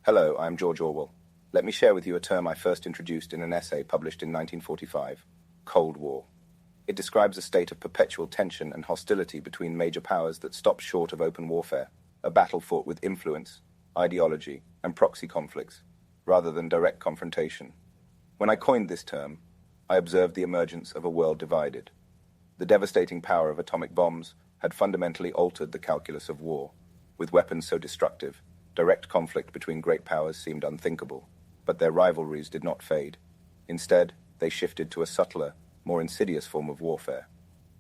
Hello, I'm George Orwell. Let me share with you a term I first introduced in an essay published in 1945, Cold War. It describes a state of perpetual tension and hostility between major powers that stops short of open warfare, a battle fought with influence, ideology, and proxy conflicts, rather than direct confrontation. When I coined this term, I observed the emergence of a world divided. The devastating power of atomic bombs had fundamentally altered the calculus of war. With weapons so destructive, direct conflict between great powers seemed unthinkable, but their rivalries did not fade. Instead, they shifted to a subtler, more insidious form of warfare.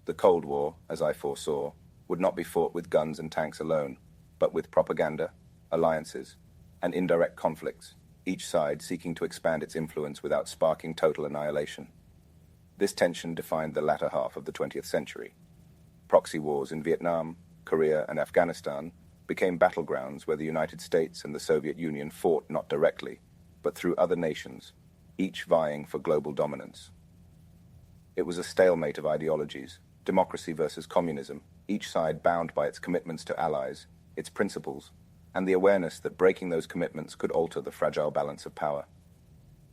The Cold War, as I foresaw, would not be fought with guns and tanks alone, but with propaganda, alliances, and indirect conflicts, each side seeking to expand its influence without sparking total annihilation. This tension defined the latter half of the 20th century. Proxy wars in Vietnam, Korea, and Afghanistan became battlegrounds where the United States and the Soviet Union fought not directly, but through other nations, each vying for global dominance. It was a stalemate of ideologies, democracy versus communism, each side bound by its commitments to allies, its principles, and the awareness that breaking those commitments could alter the fragile balance of power.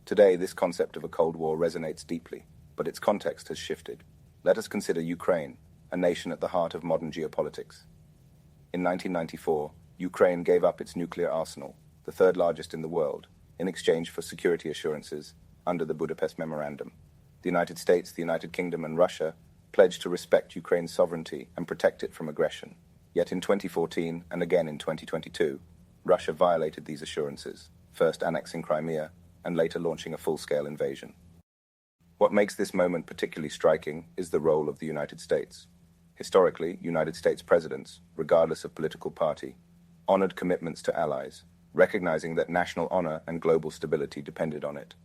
Today, this concept of a Cold War resonates deeply, but its context has shifted. Let us consider Ukraine, a nation at the heart of modern geopolitics. In 1994, Ukraine gave up its nuclear arsenal, the third largest in the world, in exchange for security assurances under the Budapest Memorandum. The United States, the United Kingdom, and Russia pledged to respect Ukraine's sovereignty and protect it from aggression. Yet in 2014 and again in 2022, Russia violated these assurances, first annexing Crimea and later launching a full-scale invasion. What makes this moment particularly striking is the role of the United States. Historically, United States presidents, regardless of political party, honored commitments to allies, recognizing that national honor and global stability depended on it.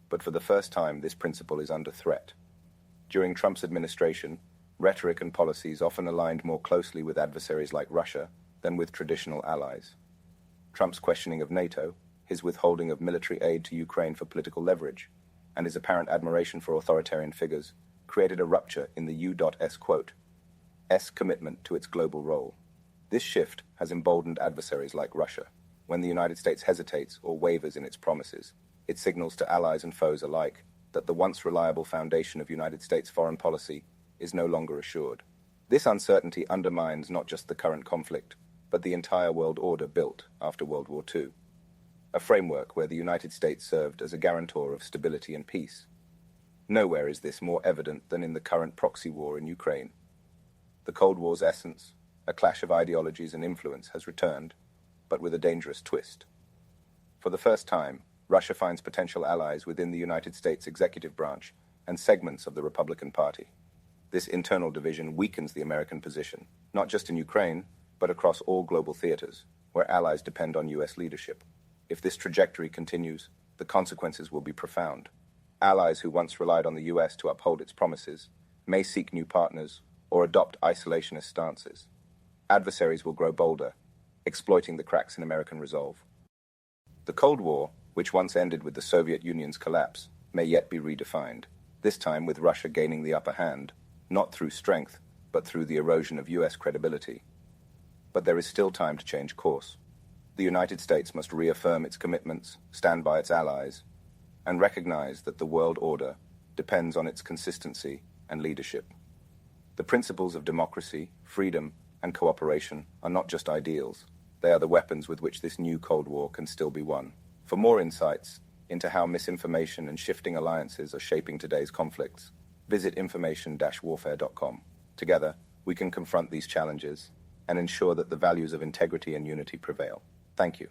But for the first time, this principle is under threat. During Trump's administration, rhetoric and policies often aligned more closely with adversaries like Russia than with traditional allies. Trump's questioning of NATO, his withholding of military aid to Ukraine for political leverage, and his apparent admiration for authoritarian figures created a rupture in the U.S. commitment to its global role. This shift has emboldened adversaries like Russia. When the United States hesitates or wavers in its promises, it signals to allies and foes alike that the once reliable foundation of United States foreign policy is no longer assured. This uncertainty undermines not just the current conflict, but the entire world order built after World War II, a framework where the United States served as a guarantor of stability and peace. Nowhere is this more evident than in the current proxy war in Ukraine. The Cold War's essence, a clash of ideologies and influence, has returned, but with a dangerous twist. For the first time, Russia finds potential allies within the United States executive branch and segments of the Republican Party. This internal division weakens the American position, not just in Ukraine, but across all global theaters, where allies depend on U.S. leadership. If this trajectory continues, the consequences will be profound. Allies who once relied on the U.S. to uphold its promises may seek new partners or adopt isolationist stances. Adversaries will grow bolder, exploiting the cracks in American resolve. The Cold War, which once ended with the Soviet Union's collapse, may yet be redefined, this time with Russia gaining the upper hand, not through strength, but through the erosion of U.S. credibility. But there is still time to change course. The United States must reaffirm its commitments, stand by its allies, and recognize that the world order depends on its consistency and leadership. The principles of democracy, freedom, and cooperation are not just ideals. They are the weapons with which this new Cold War can still be won. For more insights into how misinformation and shifting alliances are shaping today's conflicts, visit information-warfare.com. Together, we can confront these challenges and ensure that the values of integrity and unity prevail. Thank you.